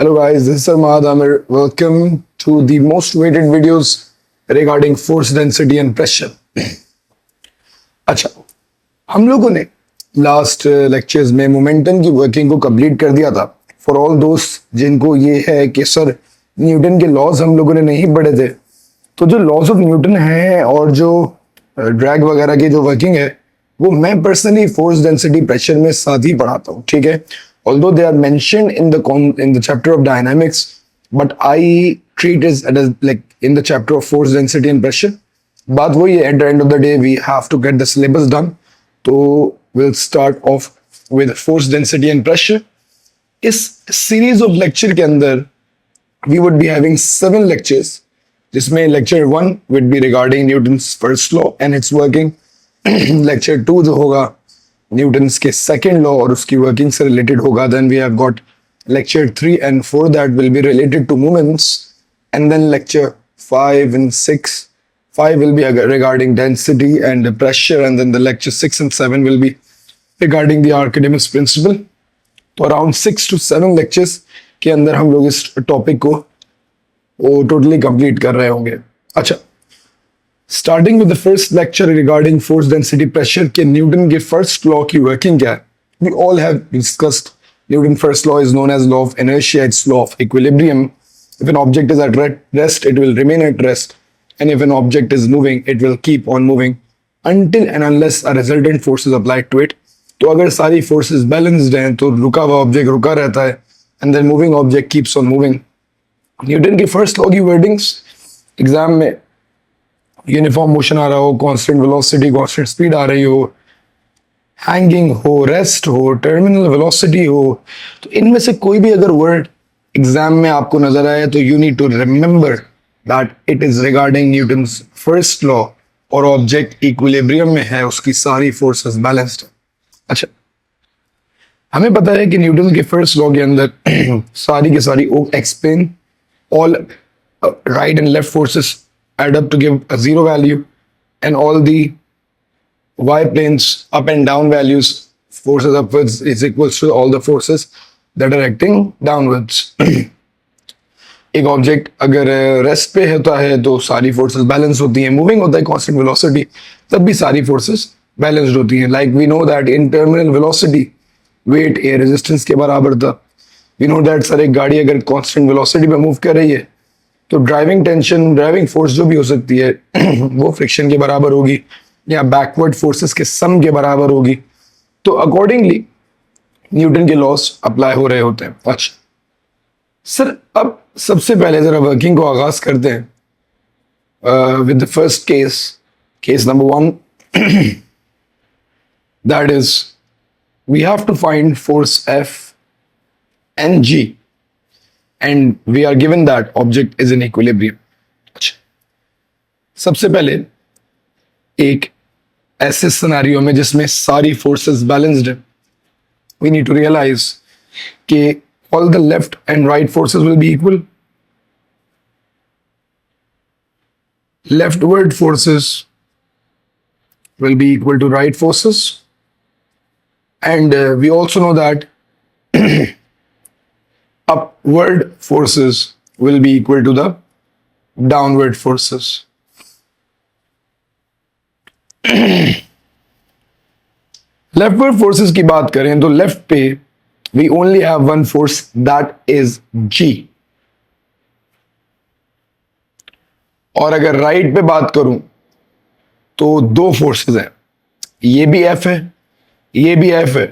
Hello guys, this is Sarmad Amir. Welcome to the most waited videos regarding force density and pressure. अच्छा, हम लोगों ने last lectures में momentum की working को कंप्लीट कर दिया था फॉर ऑल दोस्त जिनको ये है कि सर न्यूटन के लॉज हम लोगों ने नहीं पढ़े थे। तो जो लॉज ऑफ न्यूटन है और जो ड्रैग वगैरह की जो वर्किंग है वो मैं पर्सनली फोर्स डेंसिटी प्रेशर में साथ ही पढ़ाता हूँ, ठीक है। Although they are mentioned in the chapter of dynamics, but I treat it as like in the chapter of force density and pressure. बात वही है, at the end of the day we have to get the syllabus done. तो we'll start off with force density and pressure. इस series of lecture के अंदर we would be having 7 lectures, जिसमें lecture 1 would be regarding Newton's first law and its working. lecture 2 जो होगा Newton's के second law और उसकी वर्किंग से रिलेटेड होगा। Then we have got lecture 3 and 4 that will be related to movements, and then lecture 5 and 6 5 will be regarding density and pressure, and then the lecture 6 and 7 will be regarding the Archimedes principle. तो around 6 to 7 lectures के अंदर हम लोग इस topic को totally complete कर रहे होंगे। अच्छा, starting with the first lecture regarding force density pressure के न्यूटन के फर्स्ट लॉ की वर्किंग क्या है। We all have discussed Newton first law is known as law of inertia, it's law of equilibrium. If an object is at rest it will remain at rest, and if an object is moving it will keep on moving until and unless a resultant force is applied to it. तो अगर सारी forces balanced हैं तो रुका हुआ object रुका रहता है, and then moving object keeps on moving. Newton की फर्स्ट लॉ की वर्डिंग्स एग्जाम में यूनिफॉर्म मोशन आ रहा हो, कांस्टेंट वेलोसिटी कांस्टेंट स्पीड आ रही हो, हैंगिंग हो, रेस्ट हो, टर्मिनल वेलोसिटी हो, तो इनमें से कोई भी अगर वर्ड एग्जाम में आपको नजर आए तो you need to remember that it is regarding Newton's first law, और ऑब्जेक्ट इक्विलिब्रियम में है, उसकी सारी फोर्सेस बैलेंस्ड है। अच्छा, हमें पता है कि न्यूटन के फर्स्ट लॉ के अंदर सारी की सारी explain all right and left forces add up to give a zero value, and all the y planes up and down values, forces upwards is equals to all the forces that are acting downwards. एक object अगर rest पे होता है तो सारी forces balance होती हैं, moving होता है कांस्टेंट वेलोसिटी तब भी सारी फोर्सेस बैलेंस्ड होती हैं। Like we know that in terminal velocity weight air resistance के बराबर था। वी नो दैट सर एक गाड़ी अगर कांस्टेंट वेलोसिटी पे मूव कर रही है तो ड्राइविंग टेंशन, ड्राइविंग फोर्स जो भी हो सकती है वो फ्रिक्शन के बराबर होगी या बैकवर्ड फोर्सेस के सम के बराबर होगी। तो अकॉर्डिंगली न्यूटन के लॉस अप्लाई हो रहे होते हैं। अच्छा सर, अब सबसे पहले जरा वर्किंग को आगाज करते हैं with the first case number 1, that is we have to find force F and G, and we are given that object is in equilibrium. अच्छा, सबसे पहले एक ऐसे सिनेरियो में जिसमें सारी फोर्सेस बैलेंस्ड है, we need to realize कि all the left and right forces will be equal. Leftward forces will be equal to right forces, and we also know that upward forces will be equal to the downward forces. Leftward forces की बात करें तो left पे we only have one force, that is G. और अगर right पे बात करूं तो दो फोर्सेस हैं, ये भी F है, ये भी F है,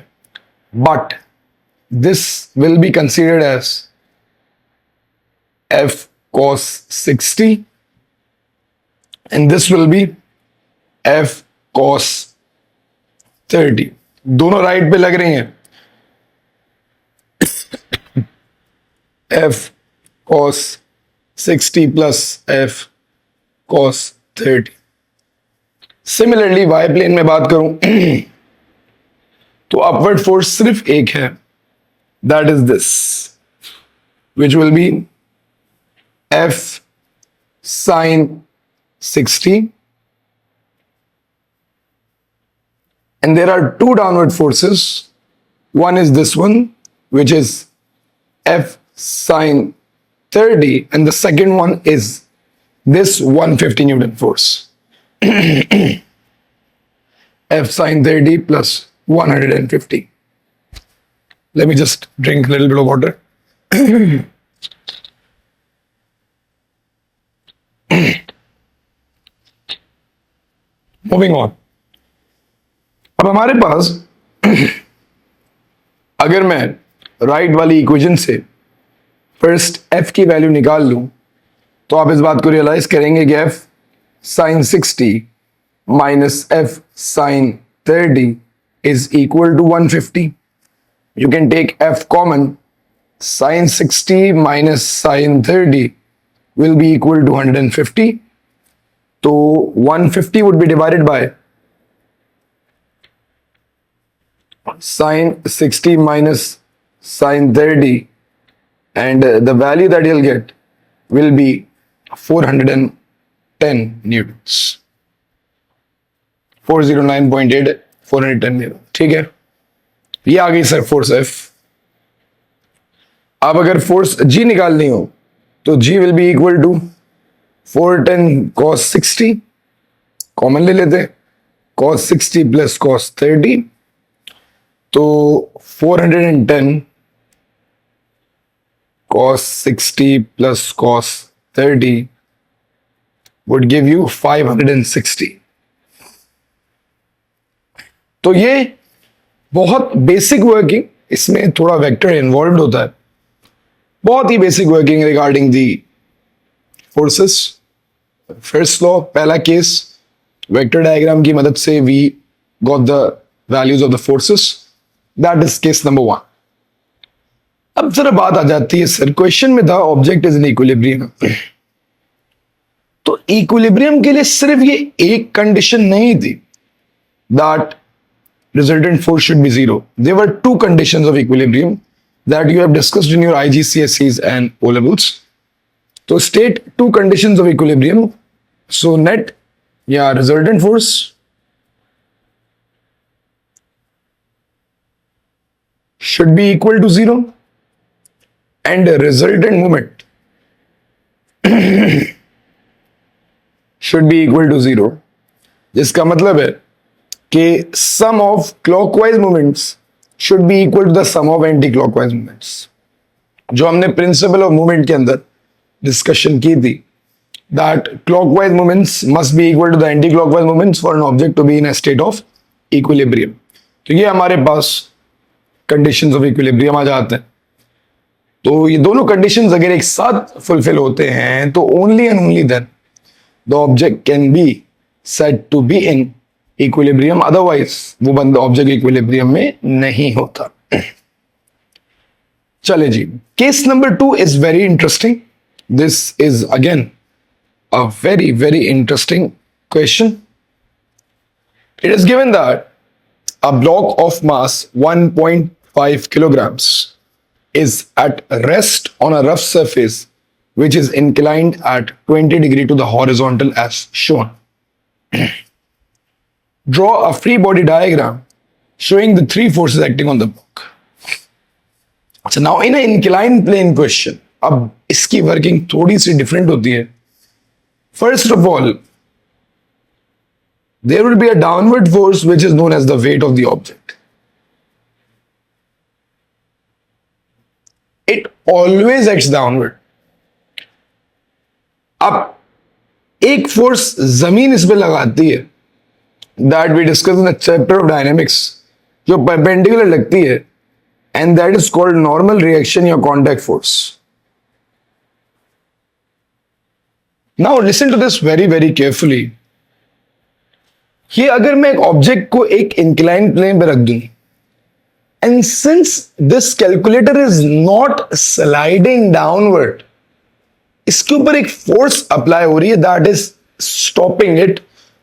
but this will be considered as F cos 60, and this will be F cos 30. दोनों राइट पे लग रही हैं। F cos 60 plus F cos 30. Similarly y plane में बात करूं तो अपवर्ड फोर्स सिर्फ एक है, that is this, which will be F sin 60, and there are two downward forces. One is this one, which is F sine 30, and the second one is this 150 Newton force. F sine 30 plus 150. Let me just drink a little bit of water. Moving on. अब हमारे पास अगर मैं right वाली equation से first F की value निकाल लूं तो आप इस बात को रियलाइज करेंगे कि F sine 60 minus F sine 30 is equal to 150. You can take f common. Sine 60 minus sine 30 will be equal to 150. So 150 would be divided by sine 60 minus sine 30, and the value that you'll get will be 410 newtons. 409.8 410 newton. ठीक है, ये आ गई sir force F. अब अगर force जी निकालनी हो तो G will be equal to 410 cos 60, common ले लेते हैं, cos 60 प्लस cos 30, तो 410 cos 60 plus cos 30 would give you 560. तो ये बहुत बेसिक वर्किंग, इसमें थोड़ा वेक्टर इन्वॉल्व होता है, बहुत ही basic working regarding the forces. First law, पहला केस, वेक्टर डायग्राम की मदद से we got the values of the forces. That is case number 1. अब जरा बात आ जाती है, सर क्वेश्चन में था ऑब्जेक्ट इज इन इक्विलिब्रियम, तो इक्विलिब्रियम के लिए सिर्फ ये एक कंडीशन नहीं थी that resultant force should be zero. There were two conditions of equilibrium that you have discussed in your IGCSEs and O levels. So state two conditions of equilibrium. So net, resultant force should be equal to zero, and resultant moment should be equal to zero. जिसका मतलब है कि sum of clockwise moments should be equal to the sum of anti-clockwise moments. जो हमने principle of movement के अंदर discussion की थी, that clockwise moments must be equal to the anti-clockwise moments for an object to be in a state of equilibrium. तो ये हमारे पास conditions of equilibrium आ जाते हैं. तो ये दोनों कंडीशंस अगर एक साथ फुलफिल होते हैं तो only and only then the object can be said to be in equilibrium, otherwise वो बंदा ऑब्जेक्ट इक्विलिब्रियम में नहीं होता. चले जी, case number 2 is very interesting. This is again a very very interesting question. It is given that a block of mass 1.5 kilograms is at rest on a rough surface which is inclined at 20 degree to the horizontal as shown. Draw a free body diagram showing the three forces acting on the block. So now in an inclined plane question, अब इसकी working थोड़ी सी different होती है. First of all, there will be a downward force which is known as the weight of the object. It always acts downward. अब एक force जमीन इस पे लगाती है, that we discussed in the chapter of dynamics, जो perpendicular लगती है, and that is called normal reaction या contact force. Now listen to this very very carefully. ये अगर मैं एक ऑब्जेक्ट को एक इंक्लाइन प्लेन पे रख दूं, and since this calculator is not sliding downward, इसके ऊपर एक फोर्स अप्लाई हो रही है that is stopping it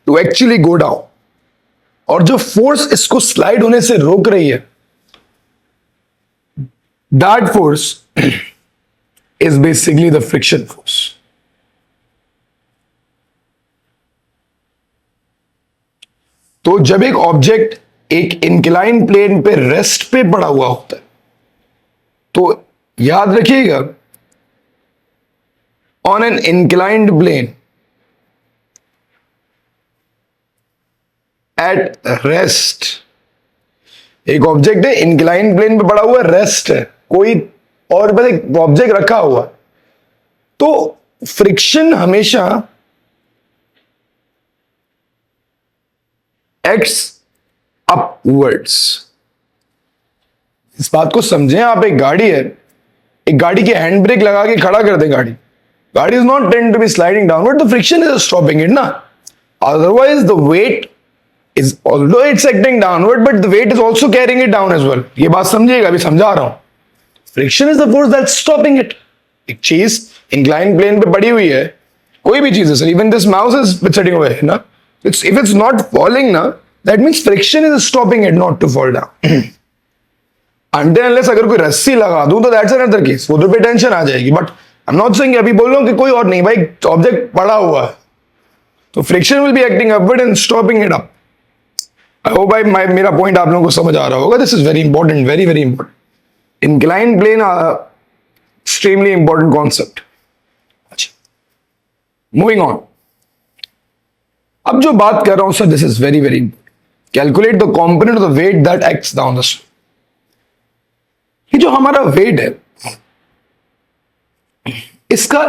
to actually go down, और जो फोर्स इसको स्लाइड होने से रोक रही है, that force is basically the friction force. तो जब एक ऑब्जेक्ट एक इंक्लाइन प्लेन पे रेस्ट पे पड़ा हुआ होता है, तो याद रखिएगा, on an inclined plane at rest, एक ऑब्जेक्ट है इंक्लाइंड प्लेन पे पड़ा हुआ है, रेस्ट है कोई और बस एक ऑब्जेक्ट रखा हुआ, तो फ्रिक्शन हमेशा एक्स अपवर्ड्स। इस बात को समझें, आप एक गाड़ी है, एक गाड़ी की हैंड ब्रेक लगा के खड़ा कर दे गाड़ी, गाड़ी is not tend to be sliding downward, the friction is stopping it ना, otherwise the weight is although it's acting downward but the weight is also carrying it down as well। ये बात समझिएगा, अभी समझा रहा हूं। Friction is the force that's stopping it. एक चीज इंक्लाइन प्लेन पे पड़ी हुई है, कोई भी चीज है sir, even this mouse is sitting over ना, it's if it's not falling ना, that means friction is stopping it not to fall down. Until unless अगर कोई रस्सी लगा दूं तो दैट्स अनदर केस, वो तो पे टेंशन आ जाएगी, but I am not saying, अभी बोल रहा हूं कि कोई और नहीं भाई, ऑब्जेक्ट पड़ा हुआ है तो friction will be acting upward and stopping it up. I hope भाई मेरा पॉइंट आप लोगों को समझ आ रहा होगा। This is very important, very very important. Incline plane extremely important concept. अच्छा, मूविंग ऑन, अब जो बात कर रहा हूं sir, this is very very important. Calculate the component of the weight that acts down the slope. ये जो हमारा वेट है, इसका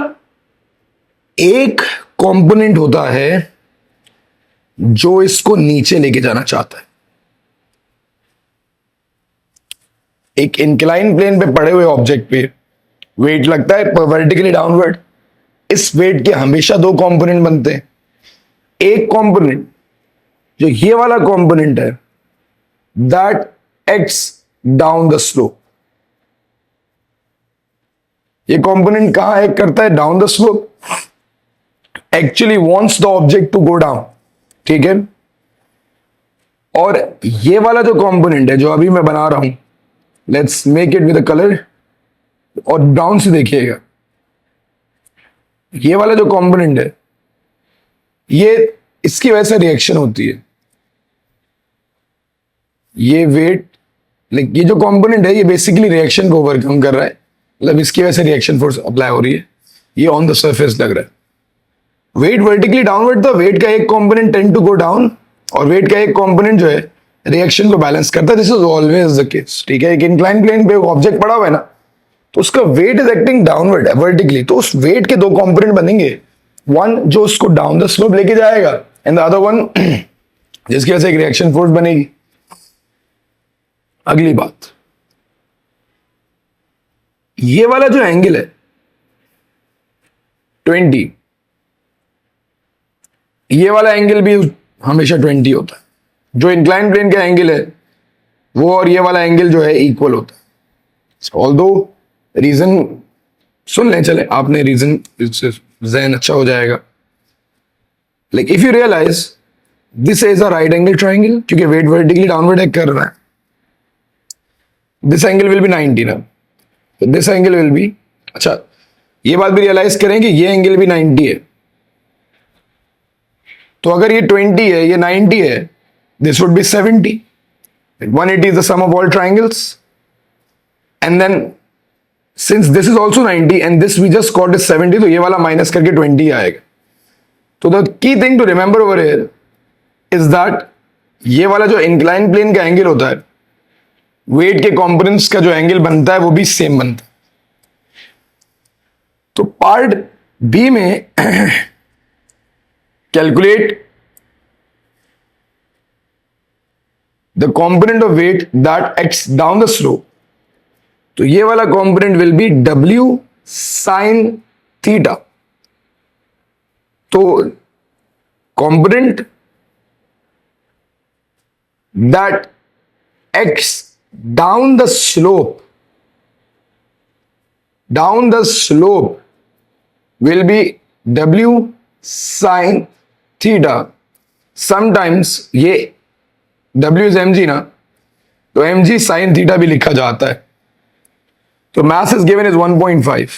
एक कंपोनेंट होता है जो इसको नीचे लेके जाना चाहता है। एक इंक्लाइन प्लेन पे पड़े हुए ऑब्जेक्ट पे वेट लगता है वर्टिकली डाउनवर्ड, इस वेट के हमेशा दो कंपोनेंट बनते हैं। एक कंपोनेंट जो ये वाला कंपोनेंट है, that acts down the slope. ये कंपोनेंट कहां एक्ट करता है? Down the slope, actually wants the object to go down, ठीक है। और ये वाला जो कंपोनेंट है जो अभी मैं बना रहा हूं, let's make it with a colour, और डाउन से देखिएगा, ये वाला जो कंपोनेंट है, ये इसकी वजह से रिएक्शन होती है। ये वेट, लाइक ये जो कंपोनेंट है, ये बेसिकली रिएक्शन को ओवरकम कर रहा है, मतलब इसकी वजह से रिएक्शन फोर्स अप्लाई हो रही है, ये ऑन द सरफेस लग रहा है। वेट वर्टिकली डाउनवर्ड था, वेट का एक component tend to go down, और वेट का एक कंपोनेंट जो है रिएक्शन को बैलेंस करता है। This is always the case, ठीक है। एक इंक्लाइन प्लेन पे ऑब्जेक्ट पड़ा हुआ है ना, तो उसका weight is acting downward vertically, तो उस वेट के दो कंपोनेंट बनेंगे, वन जो उसको डाउन द स्लोप लेके जाएगा, एंड द अदर वन जिसकी वजह से एक रिएक्शन फोर्स बनेगी। अगली बात, ये वाला जो एंगल है 20, ये वाला एंगल भी हमेशा 20 होता है। जो इंक्लाइन प्लेन का एंगल है वो और ये वाला एंगल जो है इक्वल होता है। ऑल्दो रीजन सुन लें, चले आपने रीजन, ज़हन अच्छा हो जाएगा। Like if you realize this is a right angle triangle, क्योंकि वेट वर्टिकली डाउनवर्ड एक्ट कर रहा है, दिस एंगल विल बी 90 ना, तो दिस एंगल विल बी, अच्छा ये बात भी रियलाइज करें कि ये एंगल भी 90 है, तो अगर ये 20 है, ये 90 है, this would be 70। 180 is the sum of all triangles, and then since this is also 90 and this we just got is 70, तो ये वाला माइनस करके 20 आएगा। तो the key thing to remember over here is that ये वाला जो incline plane का एंगल होता है, वेट के कंपोनेंट्स का जो एंगल बनता है वो भी सेम बनता है। तो पार्ट बी में calculate the component of weight that acts down the slope, तो ये वाला component will be W sin theta. तो component that acts down the slope will be W sin theta। Sometimes ये W is mg ना, तो mg sin theta भी लिखा जाता है। तो mass is given is 1.5,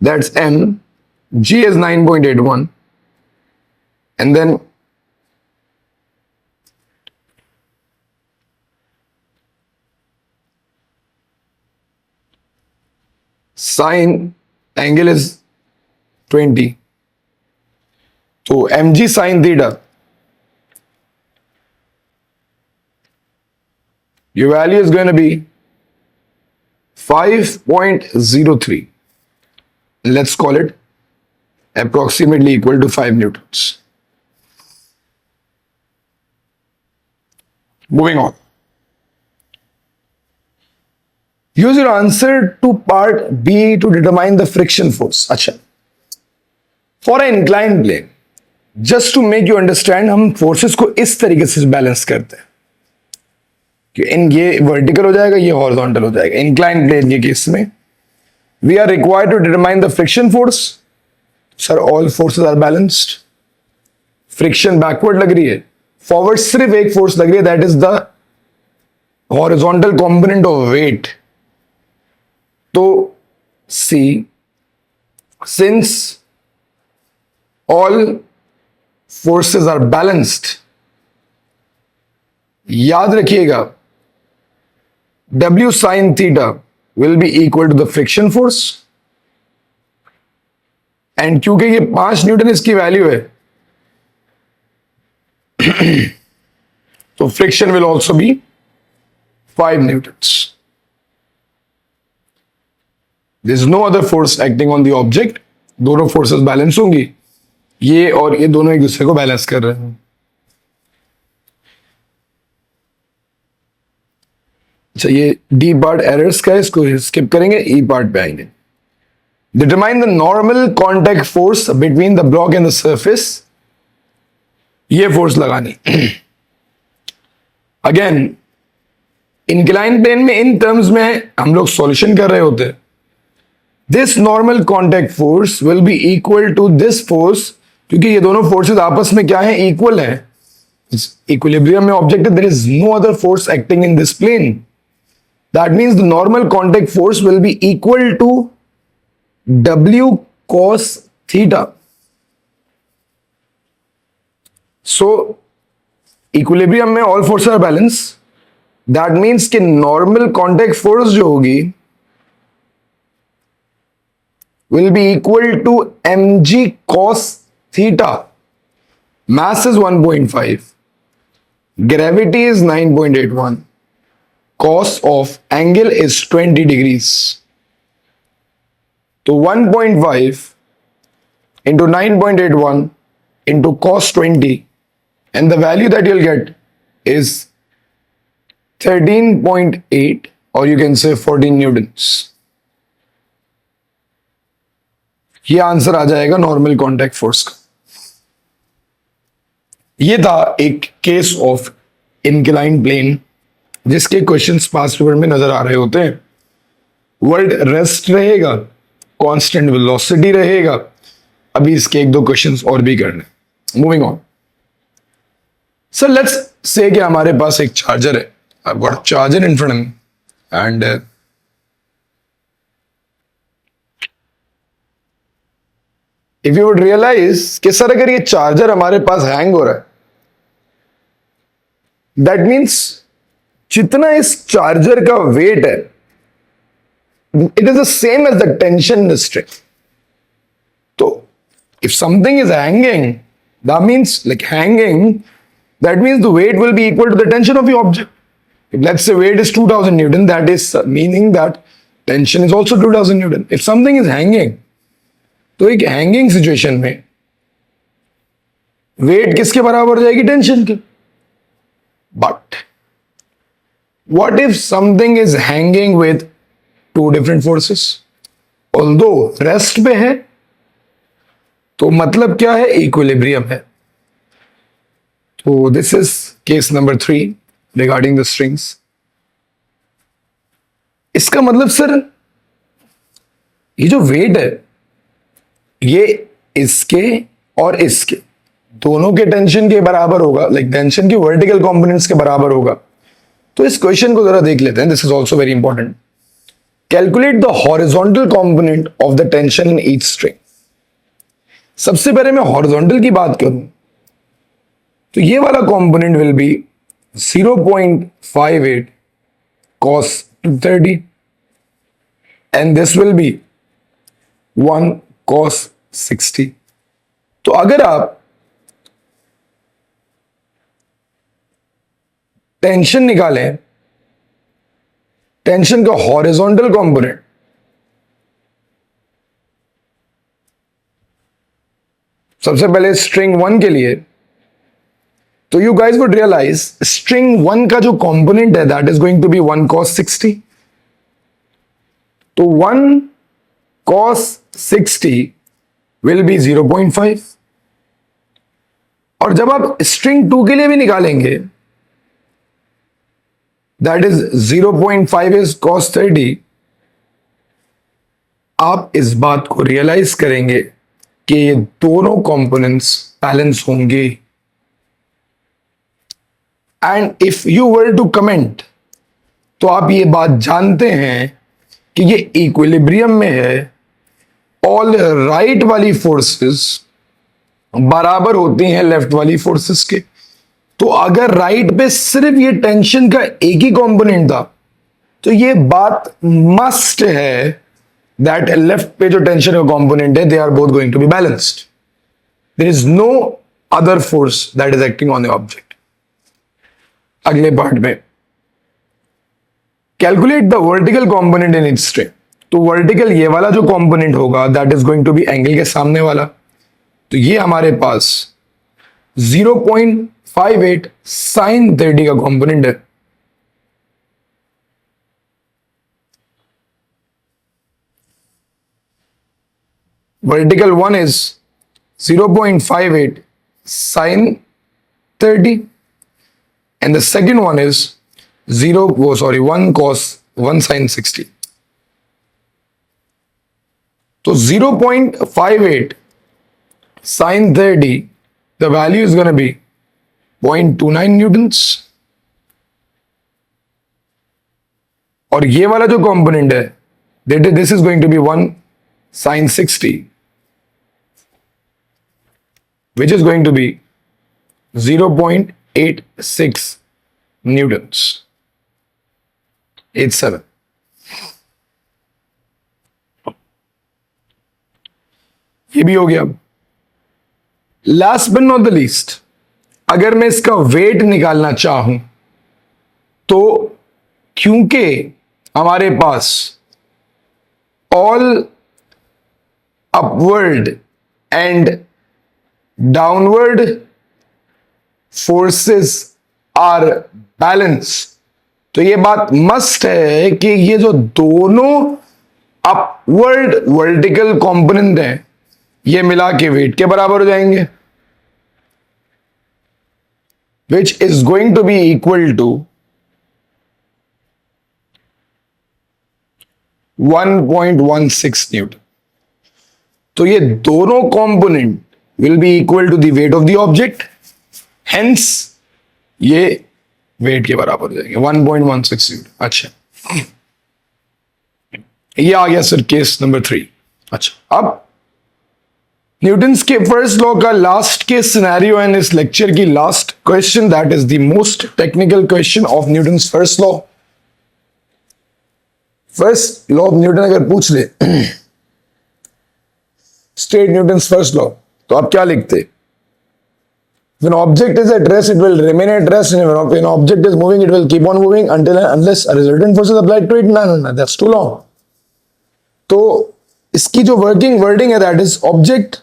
that's m, g is 9.81, and then sign angle is 20, तो mg sine theta, your value is going to be 5.03. Let's call it approximately equal to 5 newtons. Moving on. Use your answer to part B to determine the friction force. अच्छा, for an inclined plane, just to make you understand, हम forces को इस तरीके से balance करते हैं कि ये वर्टिकल हो जाएगा, ये हॉरिजॉन्टल हो जाएगा. इंक्लाइन प्लेन के केस में we are required to determine the friction force. Sir, all forces are balanced. Friction backward लग रही है, फॉरवर्ड सिर्फ एक फोर्स लग रही है, that is the horizontal component of weight. तो see, since all forces are balanced, याद रखिएगा W sin theta will be equal to the friction force, and क्योंकि ये 5 न्यूटन इसकी वैल्यू है, तो friction will also be 5 newtons. There is no other force acting on the object. दोनों forces balance होंगी, ये और ये दोनों एक दूसरे को बैलेंस कर रहे हैं. अच्छा, ये डी पार्ट एरर्स का है, इसको स्किप करेंगे, ई पार्ट पे आएंगे. Determine the normal contact force between the block and the surface. ये फोर्स लगानी. अगेन इंक्लाइन प्लेन में इन टर्म्स में हम लोग सॉल्यूशन कर रहे होते हैं. This normal contact force will be equal to this force, क्योंकि ये दोनों फोर्सेस आपस में क्या है, इक्वल है. इक्विलिब्रियम में ऑब्जेक्ट है, there is no other force acting in this plane. That means the normal contact force will be equal to W cos theta. So equilibrium में all force are balance, that means कि normal contact force जो होगी will be equal to mg cos theta. Mass is 1.5, gravity is 9.81, cos of angle is 20 degrees. तो 1.5 into 9.81 into cos 20, and the value that you'll get is 13.8, or you can say 14 newtons. ये answer आ जाएगा normal contact force का. ये था एक case of inclined plane जिसके questions past paper में नजर आ रहे होते हैं. वर्ड रेस्ट रहेगा, कांस्टेंट वेलोसिटी रहेगा. अभी इसके एक दो क्वेश्चंस और भी करने. Moving on. Sir let's say कि हमारे पास एक चार्जर है. I got a charger in front of me and if you would realize कि सर अगर ये चार्जर हमारे पास हैंग हो रहा है, दैट मीन्स जितना इस चार्जर का वेट है, it is the same as the tension in the string. So if something is hanging, that means like hanging, that means the weight will be equal to the tension of the object. If let's say weight is 2000 Newton, that is meaning that tension is also 2000 Newton. If something is hanging, तो एक hanging situation में weight किसके बराबर हो जाएगी, tension के. But what if something is hanging with two different forces? Although rest पे है, तो मतलब क्या है, इक्विलिब्रियम है. तो this is case number 3 regarding the strings. इसका मतलब सर ये जो वेट है ये इसके और इसके दोनों के टेंशन के बराबर होगा, लाइक टेंशन के वर्टिकल कंपोनेंट्स के बराबर होगा. तो इस क्वेश्चन को जरा देख लेते हैं. This is also very important. Calculate the horizontal component of the tension in each string. सबसे पहले मैं हॉरिजॉन्टल की बात करूं तो ये वाला component will B 0.58 cos 230 and this will be 1 cos 60। तो अगर आप टेंशन निकालें, टेंशन का हॉरिजॉन्टल कंपोनेंट, सबसे पहले स्ट्रिंग 1 के लिए, तो you guys would realize string 1 का जो कंपोनेंट है that is going to be 1 cos 60। तो 1 cos 60 विल बी 0.5। और जब आप स्ट्रिंग 2 के लिए भी निकालेंगे दैट इज 0.5 इज cos 30, आप इस बात को रियलाइज करेंगे कि ये दोनों कंपोनेंट्स बैलेंस होंगे। And if you were to comment, तो आप ये बात जानते हैं कि ये इक्विलिब्रियम में है, ऑल राइट वाली फोर्सेस बराबर होती हैं लेफ्ट वाली फोर्सेस के। तो अगर राइट पे सिर्फ ये टेंशन का एक ही कंपोनेंट था, तो ये बात मस्ट है दैट लेफ्ट पे जो टेंशन का कंपोनेंट है they are both going to be balanced. There is no other force that is acting on the object. अगले पार्ट में calculate the vertical component in its string. तो vertical ये वाला जो कंपोनेंट होगा that is going to be angle के सामने वाला। तो ये हमारे पास 0.58 sin 30 का कंपोनेंट है। Vertical 1 is 0.58 sin 30 and the second one is 1 cos 1 sin 60। तो 0.58 sin 30, the value is going to be 0.29 newtons. और ये वाला जो कंपोनेंट है this is going to be 1 sin 60 which is going to be 0.86 newtons, 87। ये भी हो गया। Last but not the least, अगर मैं इसका वेट निकालना चाहूं तो क्योंकि हमारे पास all upward and downward forces are balance, तो ये बात मस्ट है कि ये जो दोनों अपवर्ड वर्टिकल कंपोनेंट हैं ये मिला के वेट के बराबर हो जाएंगे, which is going to be equal to 1.16 newton. तो ये दोनों component will be equal to the weight of the object, hence ये वेट के बराबर हो जाएंगे 1.16 न्यूटन। अच्छा, ये आ गया सर केस नंबर 3। अच्छा, अब न्यूटन्स के फर्स्ट लॉ का लास्ट के सिनेरियो एंड इस लेक्चर की last question, that is the most technical question of Newton's first law. First law of Newton अगर पूछ ले स्टेट न्यूटन्स फर्स्ट लॉ, तो आप क्या लिखते? When object is at rest, it will remain at rest, and when object is moving, it will keep on moving until and unless a resultant force is applied to it. No, that's too long. तो इसकी जो wording है that is object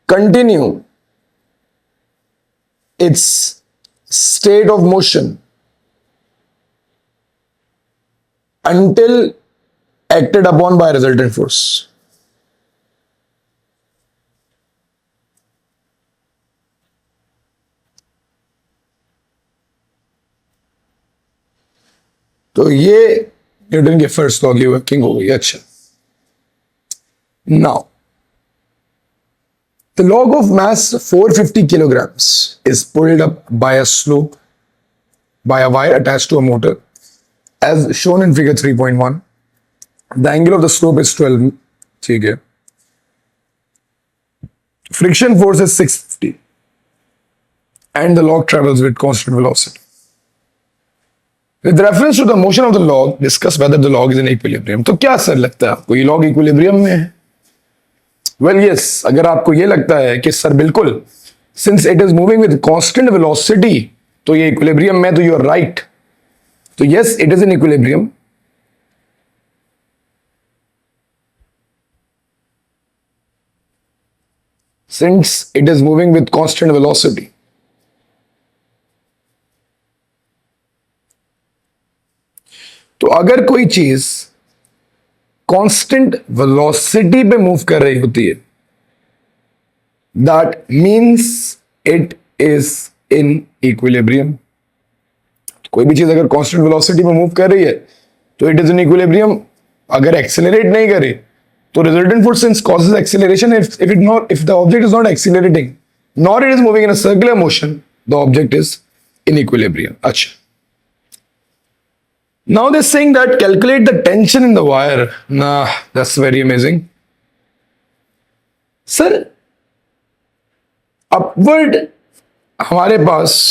continue its state of motion until acted upon by resultant force. तो ये Newton के first law की working हो गई। अच्छा, now the log of mass 450 kilograms is pulled up by a slope by a wire attached to a motor as shown in figure 3.1. The angle of the slope is 12, ठीक है। Friction force is 650 and the log travels with constant velocity. With reference to the motion of the log discuss whether the log is in equilibrium. तो क्या sir लगता है आपको, ये log equilibrium में है? वेल यस, अगर आपको ये लगता है कि सर बिल्कुल, since it is moving with constant velocity तो ये इक्विलिब्रियम में, तो यू आर राइट। तो yes, it is in equilibrium. Since it is moving with constant velocity. तो अगर कोई चीज कांस्टेंट वेलोसिटी पे मूव कर रही होती है, that means it is in equilibrium. कोई भी चीज अगर कांस्टेंट वेलोसिटी पे मूव कर रही है तो इट इज इन इक्विलिब्रियम। अगर एक्सेलरेट नहीं करे तो resultant force since causes acceleration, if the object is not accelerating nor it is moving in a circular motion, the object is in equilibrium. अच्छा, now they're saying that calculate the tension in the wire. Nah, that's very amazing. Sir, upward हमारे पास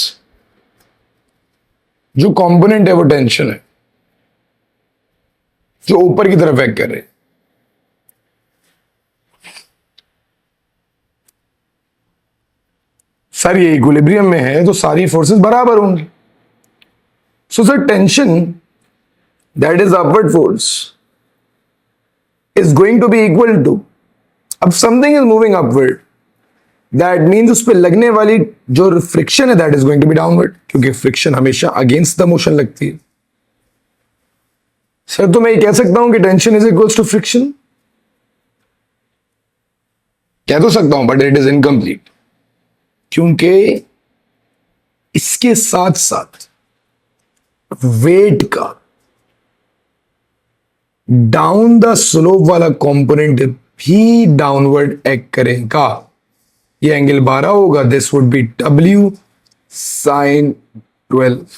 जो component है वो tension है, जो ऊपर की तरफ एक्ट कर रहे हैं। सर ये इक्विलिब्रियम में है तो सारी फोर्सेस बराबर होंगी। So sir tension that is upward force is going to be equal to, अब something is moving upward, that means उस पर लगने वाली जो फ्रिक्शन है that is going to be downward, क्योंकि फ्रिक्शन हमेशा अगेंस्ट द मोशन लगती है। सर तो मैं ये कह सकता हूं कि tension is equals to friction, कह तो सकता हूं बट इट इज इनकम्प्लीट, क्योंकि इसके साथ साथ वेट का डाउन द स्लोप वाला कंपोनेंट भी डाउनवर्ड एक्ट करेगा। ये एंगल 12 होगा, this would be W sin 12।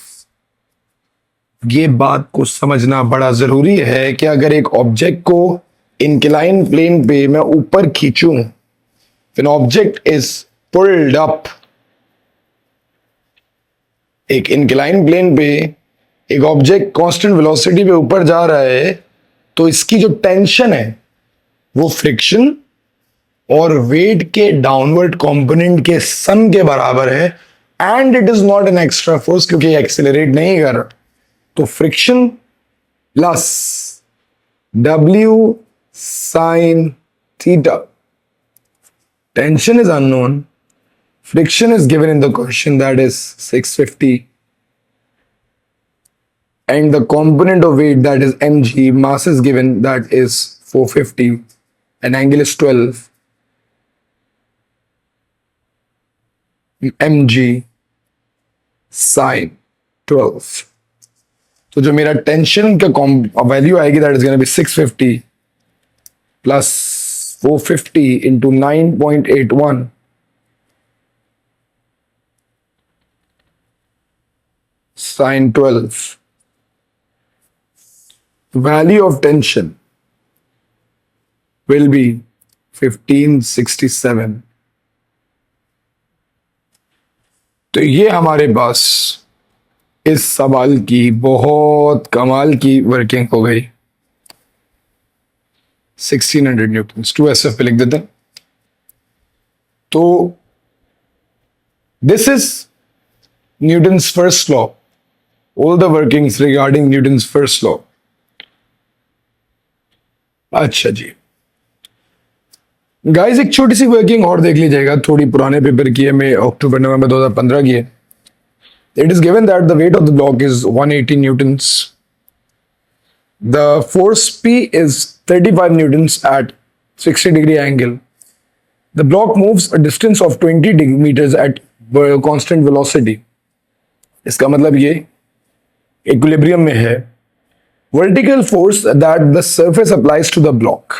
ये बात को समझना बड़ा जरूरी है कि अगर एक ऑब्जेक्ट को इंक्लाइन प्लेन पे मैं ऊपर खींचूं, when object is pulled up, एक इंक्लाइन प्लेन पे एक ऑब्जेक्ट कांस्टेंट वेलोसिटी पे ऊपर जा रहा है, तो इसकी जो टेंशन है वो फ्रिक्शन और वेट के डाउनवर्ड कंपोनेंट के सम के बराबर है, and it is not an extra force क्योंकि एक्सेलरेट नहीं कर रहा। तो friction plus W sin theta, tension is unknown, friction is given in the question, that is 650, and the component of weight, that is mg, mass is given, that is 450, and angle is 12 mg sin 12। तो जो मेरा tension का value आएगी that is gonna be 650 plus 450 into 9.81 sin 12। Value of tension will be 1567। तो ये हमारे पास इस सवाल की बहुत कमाल की वर्किंग हो गई। 1600 न्यूटन 2SF पे लिख देते हैं। तो this is Newton's first law, all the workings regarding Newton's first law. अच्छा जी गाइस, एक छोटी सी वर्किंग और देख लीजिएगा, थोड़ी पुराने पेपर की है, मैं अक्टूबर नवंबर 2015 की है। It is given that the weight of the block is 180 newtons. The force P is 35 newtons at 60-degree angle. The block moves a distance of 20 meters at constant velocity. इसका मतलब ये equilibrium में है। Vertical force that the surface applies to the block.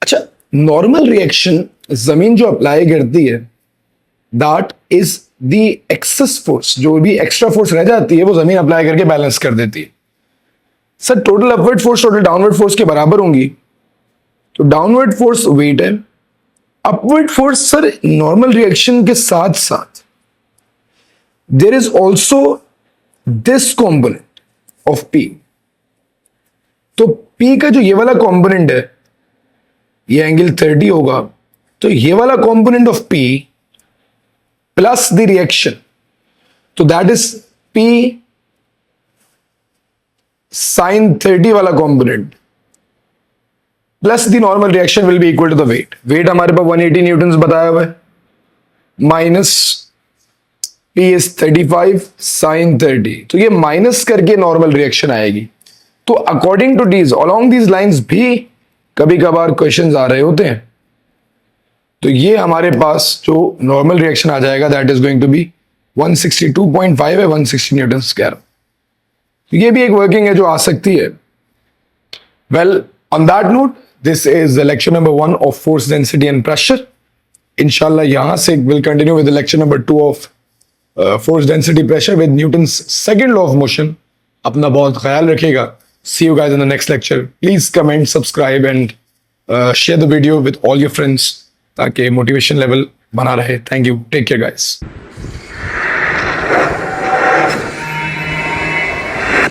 अच्छा, normal reaction जमीन जो apply करती है, that is the excess force, जो भी एक्स्ट्रा फोर्स रह जाती है वो जमीन अप्लाई करके बैलेंस कर देती है। Sir total upward force total downward force के बराबर होंगी, तो डाउनवर्ड फोर्स वेट है, upward force sir normal reaction के साथ साथ there is also this component of P, तो P का जो ये वाला कॉम्पोनेंट है ये एंगल 30 होगा, तो ये वाला component of P plus the reaction, तो दैट इज P sin 30 वाला component plus the normal reaction will be equal to the weight. Weight हमारे पास 180 न्यूटन बताया हुआ है, माइनस P इज 35 sin 30, तो ये माइनस करके नॉर्मल रिएक्शन आएगी। तो according to these along these lines भी कभी कभार क्वेश्चंस आ रहे होते हैं, तो ये हमारे पास जो नॉर्मल रिएक्शन आ जाएगा that is going to be 162.5 है, 160 न्यूटन स्क्वायर। तो ये भी एक वर्किंग है जो आ सकती है। Well, on that note this is the lecture number 1 of force density and pressure. इंशाल्लाह यहां से will continue with the lecture number 2 of force density pressure with Newton's second law of motion. अपना बहुत ख्याल रखिएगा। See you guys in the next lecture. Please comment, subscribe and share the video with all your friends ताकि motivation level बना रहे. Thank you. Take care guys.